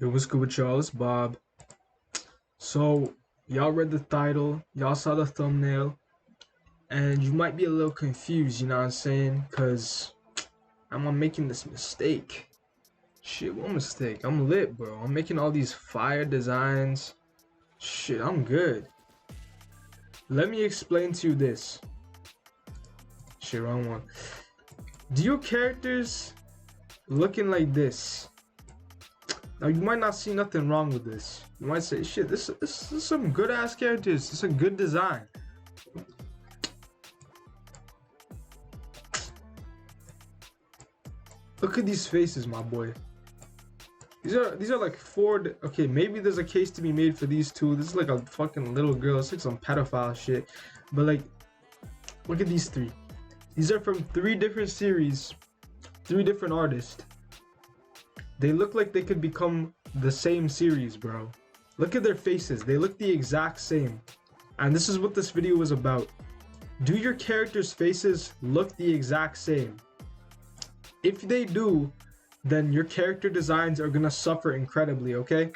Yo, what's good with y'all? It's Bob. So, y'all read the title, y'all saw the thumbnail, and you might be a little confused, you know what I'm saying? Because I'm making this mistake. Shit, what mistake? I'm lit, bro. I'm making all these fire designs. Shit, I'm good. Let me explain to you this. Shit, wrong one. Do your characters looking like this? Now, you might not see nothing wrong with this. You might say, shit, this is some good ass characters. It's a good design. Look at these faces, my boy. These are like four. Okay, maybe there's a case to be made for these two. This is like a fucking little girl. It's like some pedophile shit. But like, look at these three. These are from 3 different series, 3 different artists. They look like they could become the same series, bro. Look at their faces. They look the exact same. And this is what this video was about. Do your characters' faces look the exact same? If they do, then your character designs are gonna suffer incredibly, okay?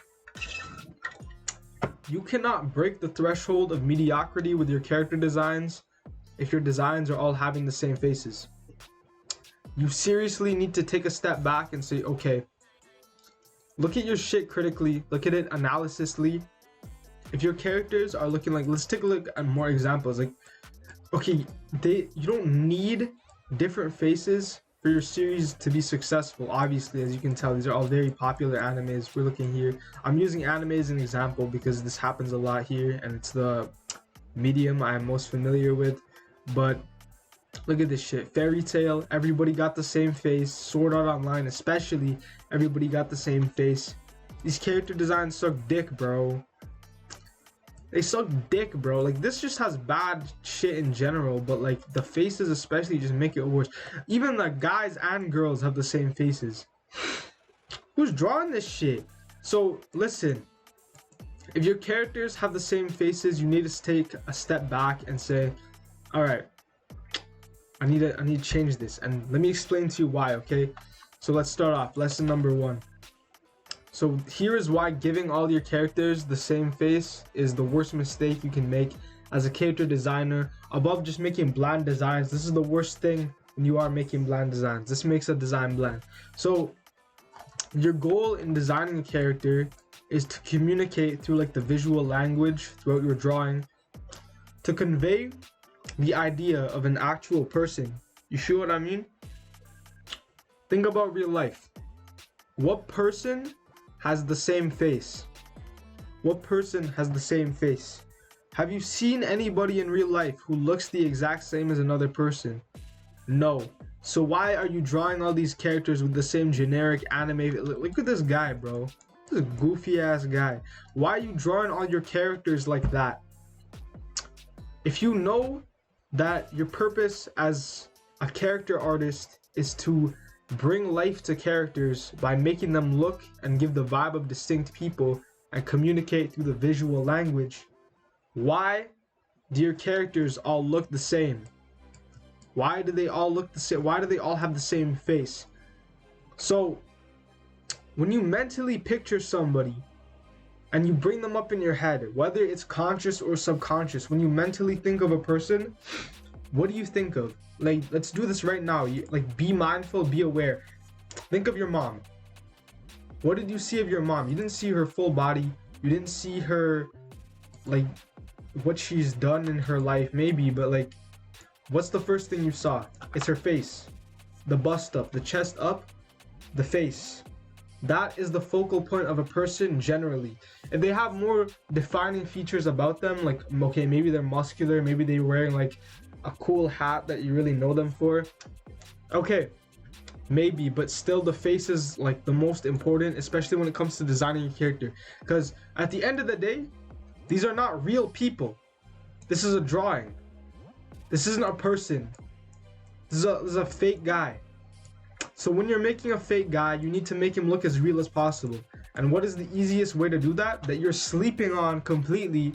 You cannot break the threshold of mediocrity with your character designs if your designs are all having the same faces. You seriously need to take a step back and say, okay, look at your shit critically, look at it analysisly. If your characters are looking like, let's take a look at more examples. Like, okay, you don't need different faces for your series to be successful. Obviously, as you can tell, these are all very popular animes. We're looking here. I'm using anime as an example because this happens a lot here and it's the medium I'm most familiar with. But look at this shit. Fairy Tail, everybody got the same face. Sword Art Online, especially, everybody got the same face. These character designs suck dick, bro. They suck dick, bro. Like, this just has bad shit in general, but like the faces especially just make it worse. Even the guys and girls have the same faces. Who's drawing this shit? So listen, if your characters have the same faces, you need to take a step back and say, all right, I need to change this, and let me explain to you why, okay? So let's start off. Lesson number 1. So here is why giving all your characters the same face is the worst mistake you can make as a character designer. Above just making bland designs, this is the worst thing when you are making bland designs. This makes a design bland. So your goal in designing a character is to communicate through like the visual language throughout your drawing to convey the idea of an actual person. You see what I mean? Think about real life. What person has the same face? What person has the same face? Have you seen anybody in real life who looks the exact same as another person? No. So why are you drawing all these characters with the same generic anime? Look at this guy, bro. This is a goofy ass guy. Why are you drawing all your characters like that? If you know that your purpose as a character artist is to bring life to characters by making them look and give the vibe of distinct people and communicate through the visual language, why do your characters all look the same? Why do they all look the same? Why do they all have the same face? So when you mentally picture somebody and you bring them up in your head, whether it's conscious or subconscious, when you mentally think of a person, what do you think of? Like, let's do this right now. Like, be mindful, be aware. Think of your mom. What did you see of your mom? You didn't see her full body. You didn't see her, like, what she's done in her life, maybe, but like, what's the first thing you saw? It's her face. The bust up, the chest up, the face. That is the focal point of a person generally. If they have more defining features about them, like, okay, maybe they're muscular, maybe they're wearing like a cool hat that you really know them for, okay, maybe, but still the face is like the most important, especially when it comes to designing a character, because at the end of the day, these are not real people. This is a drawing. This isn't a person. This is a fake guy. So when you're making a fake guy, you need to make him look as real as possible. And what is the easiest way to do that? That you're sleeping on completely.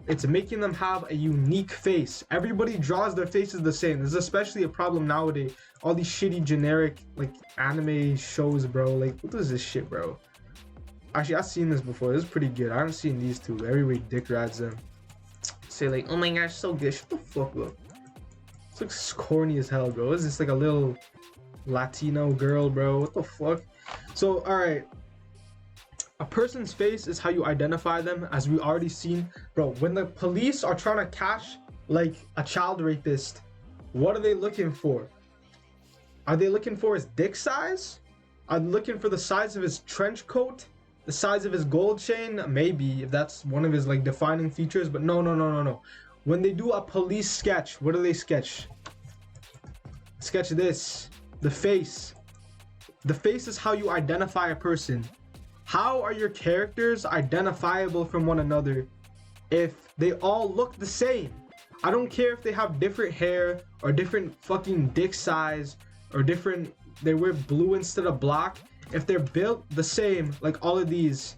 It's making them have a unique face. Everybody draws their faces the same. This is especially a problem nowadays. All these shitty generic like anime shows, bro. Like, what is this shit, bro? Actually, I've seen this before. This is pretty good. I haven't seen these two. Everybody dick rides them. Say like, oh my gosh, so good. Shut the fuck up. This looks corny as hell, bro. Is this like a little Latino girl, bro? What the fuck? So, alright. A person's face is how you identify them, as we already seen. Bro, when the police are trying to catch like a child rapist, what are they looking for? Are they looking for his dick size? Are they looking for the size of his trench coat? The size of his gold chain? Maybe, if that's one of his like defining features. But no. When they do a police sketch, what do they sketch? Sketch this. The face. The face is how you identify a person. How are your characters identifiable from one another if they all look the same? I don't care if they have different hair or different fucking dick size or different, they wear blue instead of black. If they're built the same, like all of these,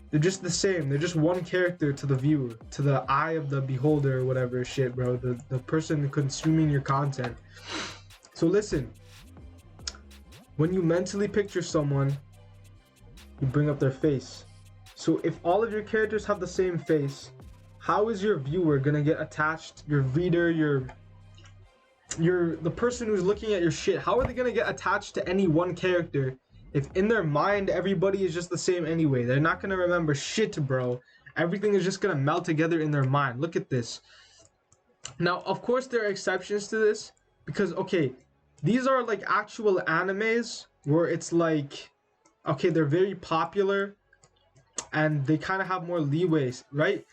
they're just the same. They're just one character to the viewer, to the eye of the beholder or whatever shit, bro. The person consuming your content. So listen, when you mentally picture someone, you bring up their face. So if all of your characters have the same face, how is your viewer gonna get attached? Your reader, the person who's looking at your shit, how are they gonna get attached to any one character if in their mind everybody is just the same anyway? They're not gonna remember shit, bro. Everything is just gonna melt together in their mind. Look at this. Now, of course, there are exceptions to this because, okay, these are like actual animes where it's like, okay, they're very popular and they kind of have more leeway, right?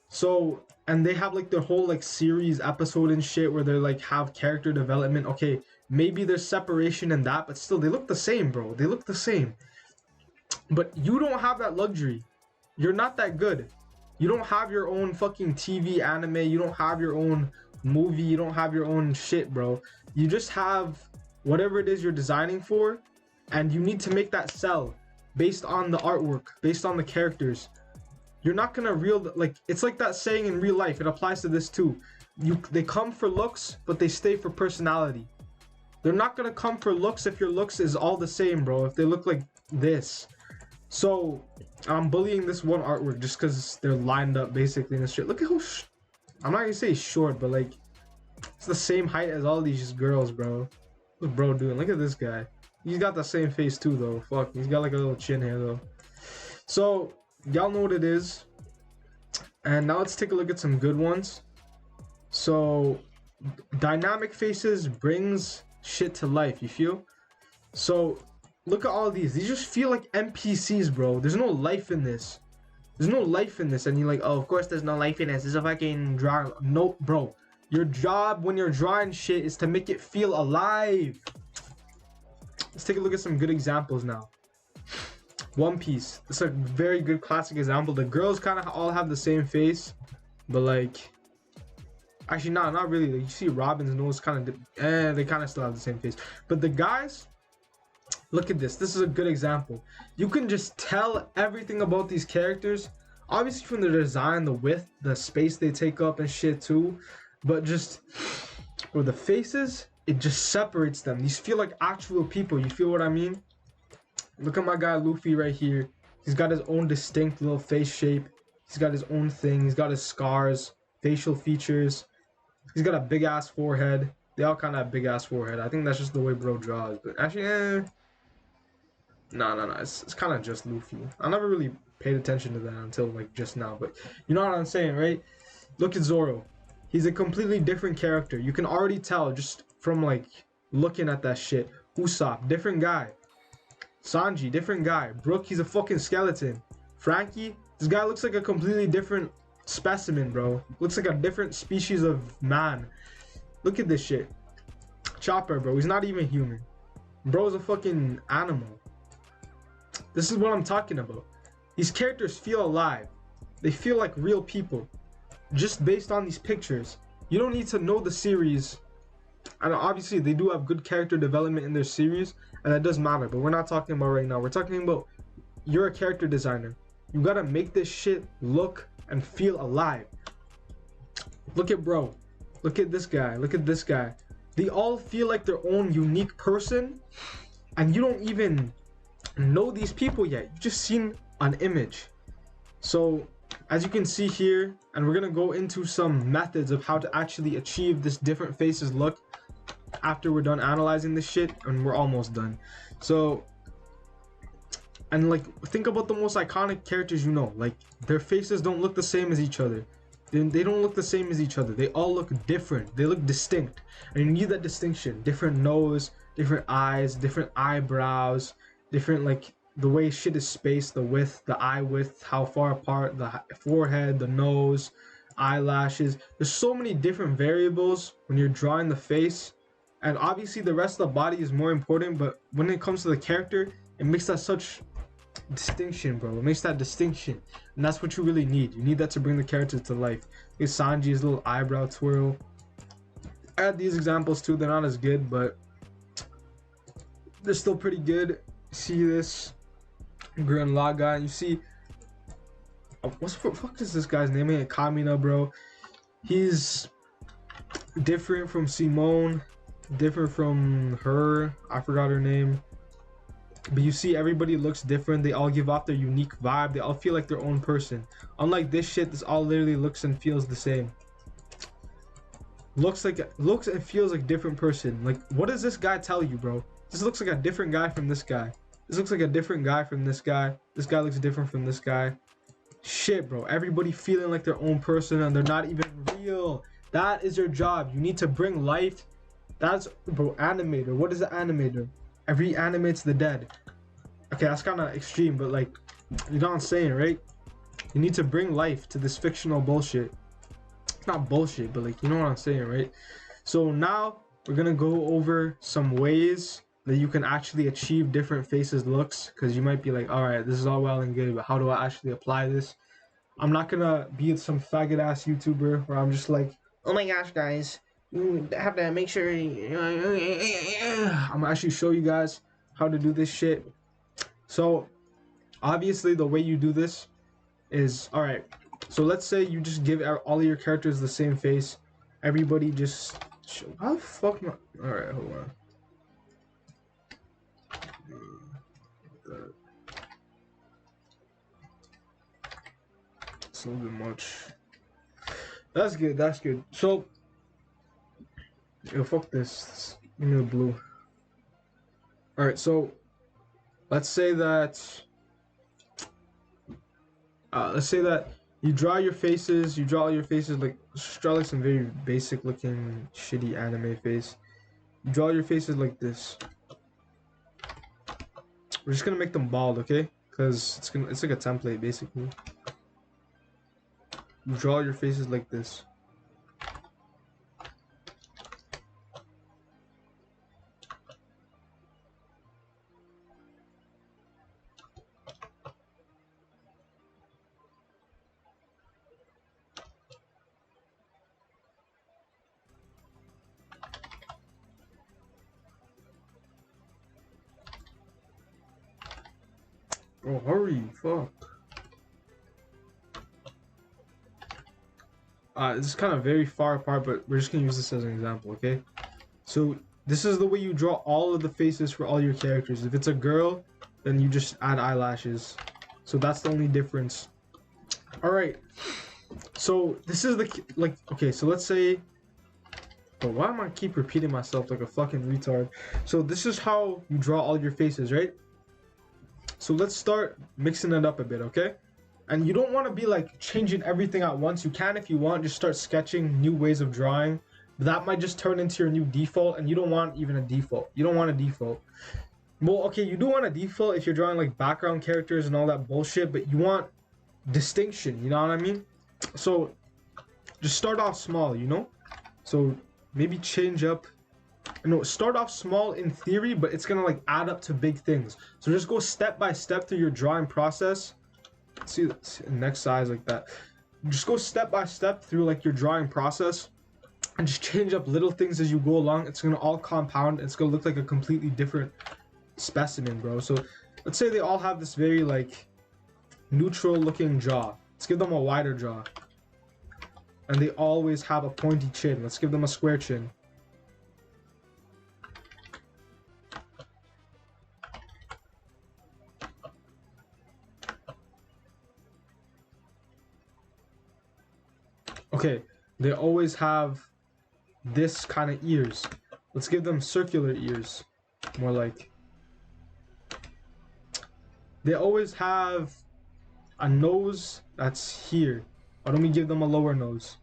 So, and they have like their whole like series episode and shit where they like have character development. Okay, maybe there's separation in that, but still they look the same, bro. They look the same. But you don't have that luxury. You're not that good. You don't have your own fucking TV anime. You don't have your own movie. You don't have your own shit, bro. You just have whatever it is you're designing for, and you need to make that sell based on the artwork, based on the characters. You're not gonna like, it's like that saying in real life. It applies to this too. They come for looks, but they stay for personality. They're not gonna come for looks if your looks is all the same, bro. If they look like this. So I'm bullying this one artwork just because they're lined up basically in this shit. Look at how I'm not gonna say short, but like it's the same height as all these girls, bro. What's bro doing? Look at this guy. He's got the same face too, though. Fuck, he's got like a little chin here, though. So y'all know what it is. And now let's take a look at some good ones. So dynamic faces brings shit to life, you feel? So look at all these. These just feel like NPCs, bro. There's no life in this. There's no life in this. And you're like, oh, of course there's no life in this. This is a fucking drawing. No, bro. Your job when you're drawing shit is to make it feel alive. Let's take a look at some good examples now. One Piece. It's a very good classic example. The girls kind of all have the same face, but like, actually, not really. Like, you see Robin's nose kind of, they kind of still have the same face. But the guys, look at this. This is a good example. You can just tell everything about these characters, obviously from the design, the width, the space they take up and shit too. But just, or the faces, it just separates them. These feel like actual people. You feel what I mean? Look at my guy Luffy right here. He's got his own distinct little face shape. He's got his own thing. He's got his scars, facial features. He's got a big ass forehead. They all kind of have big ass forehead. I think that's just the way bro draws. But actually, no. It's kind of just Luffy. I never really paid attention to that until like just now. But you know what I'm saying, right? Look at Zoro. He's a completely different character. You can already tell just from like looking at that shit. Usopp, different guy. Sanji, different guy. Brook, he's a fucking skeleton. Frankie, this guy looks like a completely different specimen, bro. Looks like a different species of man. Look at this shit. Chopper, bro, he's not even human. Bro's a fucking animal. This is what I'm talking about. These characters feel alive. They feel like real people. Just based on these pictures. You don't need to know the series. And obviously they do have good character development in their series, and that does matter, but we're not talking about right now. We're talking about, you're a character designer. You gotta make this shit look and feel alive. Look at bro. Look at this guy. Look at this guy. They all feel like their own unique person, and you don't even know these people yet. You've just seen an image. So as you can see here, and we're gonna go into some methods of how to actually achieve this different faces look after we're done analyzing this shit, and we're almost done. So, and like, think about the most iconic characters you know. Like, their faces don't look the same as each other. They don't look the same as each other. They all look different. They look distinct, and you need that distinction. Different nose, different eyes, different eyebrows, different, like, the way shit is spaced, the width, the eye width, how far apart, the forehead, the nose, eyelashes. There's so many different variables when you're drawing the face, and obviously the rest of the body is more important, but when it comes to the character, it makes that such distinction, bro. It makes that distinction, and that's what you really need. You need that to bring the character to life. Like Sanji's little eyebrow twirl. I had these examples too. They're not as good, but they're still pretty good. See this Gurren Lagann. You see, what's the fuck is this guy's name? Ain't Kamina, bro. He's different from Simone, different from her. I forgot her name. But you see, everybody looks different. They all give off their unique vibe. They all feel like their own person. Unlike this shit, this all literally looks and feels the same. Looks and feels like different person. Like, what does this guy tell you, bro? This looks like a different guy from this guy. This looks like a different guy from this guy. This guy looks different from this guy. Shit, bro. Everybody feeling like their own person, and they're not even real. That is your job. You need to bring life. That's, bro, animator. What is an animator? It reanimates the dead. Okay, that's kind of extreme, but like, you know what I'm saying, right? You need to bring life to this fictional bullshit. It's not bullshit, but like, you know what I'm saying, right? So now we're gonna go over some ways that you can actually achieve different faces looks, because you might be like, all right, this is all well and good, but how do I actually apply this? I'm not gonna be some faggot ass YouTuber where I'm just like, oh my gosh, guys, you have to make sure. I'm gonna actually show you guys how to do this shit. So obviously the way you do this is, all right, so let's say you just give all of your characters the same face. Everybody just, how the fuck not? All right, hold on. It's a little bit much. That's good. That's good. So, yo, fuck this. Give me the blue. All right. So, let's say that you draw your faces. You draw all your faces like, just draw like some very basic looking shitty anime face. You draw your faces like this. We're just gonna make them bald, okay? Cause it's like a template basically. You draw your faces like this. Oh, hurry, fuck. This is kind of very far apart, but we're just gonna use this as an example, okay? So this is the way you draw all of the faces for all your characters. If it's a girl, then you just add eyelashes. So that's the only difference. All right. So this is the, like, okay, so let's say, but why am I keep repeating myself like a fucking retard? So this is how you draw all your faces, right? So let's start mixing it up a bit, okay? And you don't want to be like changing everything at once. You can if you want, just start sketching new ways of drawing. But that might just turn into your new default, and you don't want even a default. You don't want a default. Well, okay, you do want a default if you're drawing like background characters and all that bullshit, but you want distinction, you know what I mean? So just start off small, you know? So maybe change up. No, start off small in theory, but it's gonna like add up to big things. So just go step by step through your drawing process. See next size like that. Just go step by step through like your drawing process, and just change up little things as you go along. It's gonna all compound. It's gonna look like a completely different specimen, bro. So let's say they all have this very like neutral looking jaw. Let's give them a wider jaw. And they always have a pointy chin. Let's give them a square chin. Okay, they always have this kind of ears. Let's give them circular ears. More like. They always have a nose that's here. Why don't we give them a lower nose?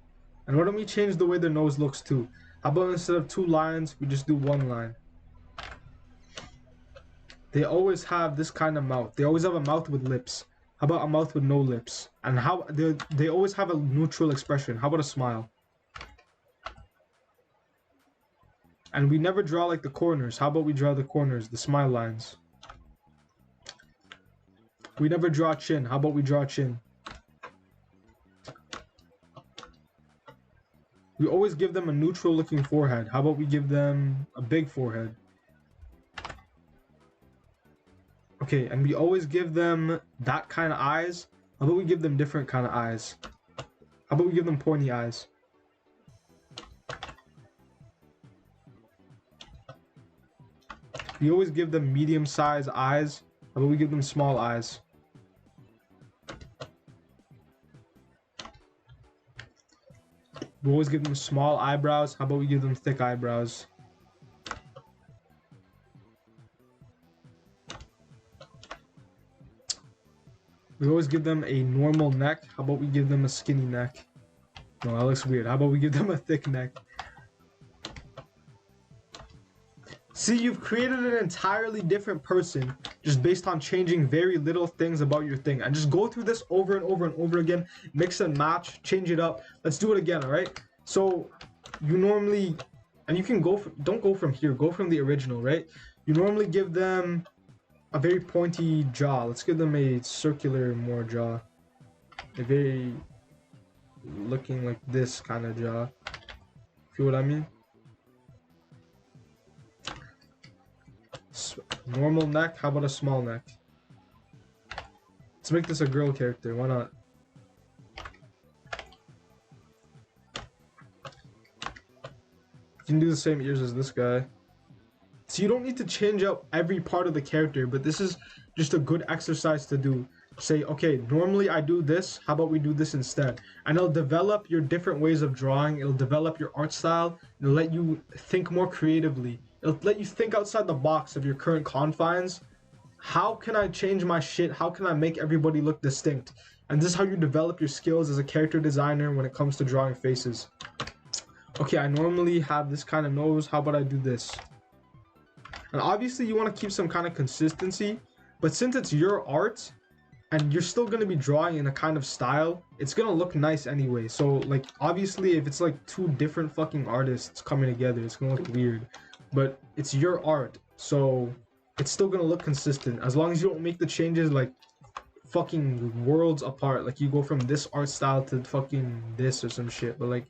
And why don't we change the way their nose looks too? How about instead of 2 lines, we just do 1 line? They always have this kind of mouth. They always have a mouth with lips. How about a mouth with no lips? And how they always have a neutral expression. How about a smile? And we never draw like the corners. How about we draw the corners, the smile lines? We never draw chin. How about we draw chin? We always give them a neutral looking forehead. How about we give them a big forehead? Okay, and we always give them that kind of eyes. How about we give them different kind of eyes? How about we give them pointy eyes? We always give them medium-sized eyes. How about we give them small eyes? We always give them small eyebrows. How about we give them thick eyebrows? We always give them a normal neck. How about we give them a skinny neck? No, that looks weird. How about we give them a thick neck? See, you've created an entirely different person just based on changing very little things about your thing. And just go through this over and over and over again. Mix and match. Change it up. Let's do it again, alright? So, you normally... And you can go... Don't go from here. Go from the original, right? You normally give them a very pointy jaw. Let's give them a circular more jaw. A very... looking like this kind of jaw. Feel what I mean? Normal neck. How about a small neck? Let's make this a girl character. Why not? You can do the same ears as this guy. So you don't need to change up every part of the character, but this is just a good exercise to do. Say, okay, normally I do this. How about we do this instead? And it'll develop your different ways of drawing. It'll develop your art style. It'll let you think more creatively. It'll let you think outside the box of your current confines. How can I change my shit? How can I make everybody look distinct? And this is how you develop your skills as a character designer when it comes to drawing faces. Okay, I normally have this kind of nose. How about I do this? And obviously you want to keep some kind of consistency. But since it's your art, and you're still going to be drawing in a kind of style, it's going to look nice anyway. So, like, obviously if it's like 2 different fucking artists coming together, it's going to look weird. But it's your art, so it's still gonna look consistent as long as you don't make the changes like fucking worlds apart. Like you go from this art style to fucking this or some shit. But like,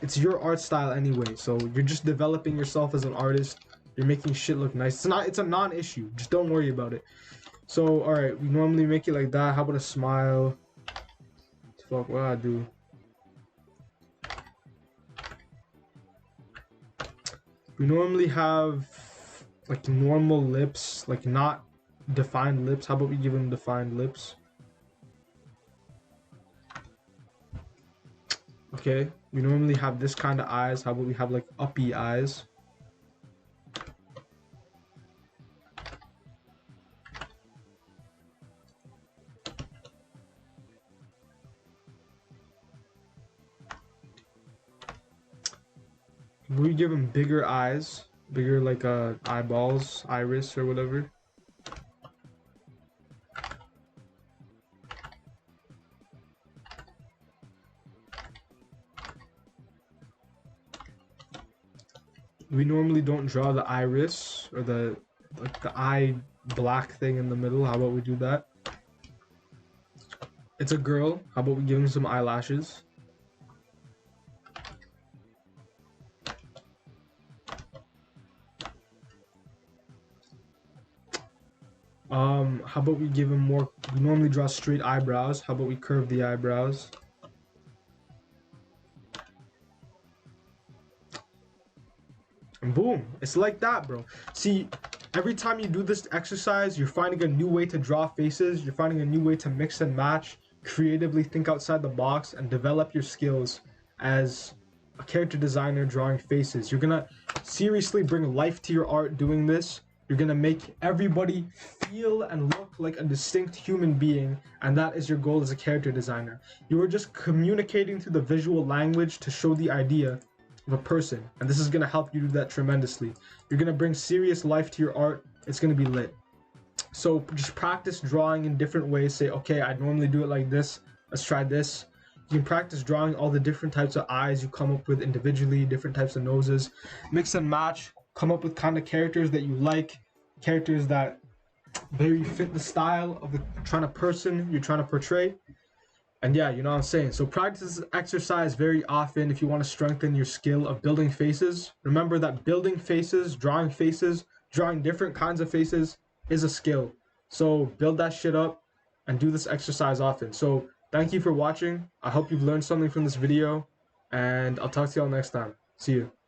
it's your art style anyway, so you're just developing yourself as an artist. You're making shit look nice. It's a non-issue. Just don't worry about it. So all right, we normally make it like that. How about a smile? Fuck, what do I do? We normally have like normal lips, like not defined lips. How about we give them defined lips? Okay, we normally have this kind of eyes. How about we have like uppy eyes? We give them bigger eyes, bigger like eyeballs, iris or whatever. We normally don't draw the iris or the eye black thing in the middle. How about we do that? It's a girl. How about we give them some eyelashes? How about we give him more? We normally draw straight eyebrows. How about we curve the eyebrows? And boom, it's like that, bro. See, every time you do this exercise, you're finding a new way to draw faces. You're finding a new way to mix and match, creatively think outside the box, and develop your skills. as a character designer drawing faces. You're gonna seriously bring life to your art doing this. You're gonna make everybody feel and look like a distinct human being, and that is your goal as a character designer. You are just communicating through the visual language to show the idea of a person, and this is gonna help you do that tremendously. You're gonna bring serious life to your art. It's gonna be lit. So just practice drawing in different ways. Say, okay, I normally do it like this. Let's try this. You can practice drawing all the different types of eyes you come up with individually, different types of noses. Mix and match. Come up with kind of characters that you like, characters that very fit the style of the kind of person you're trying to portray. And yeah, you know what I'm saying. So practice this exercise very often if you want to strengthen your skill of building faces. Remember that building faces, drawing different kinds of faces is a skill. So build that shit up and do this exercise often. So thank you for watching. I hope you've learned something from this video, and I'll talk to y'all next time. See you.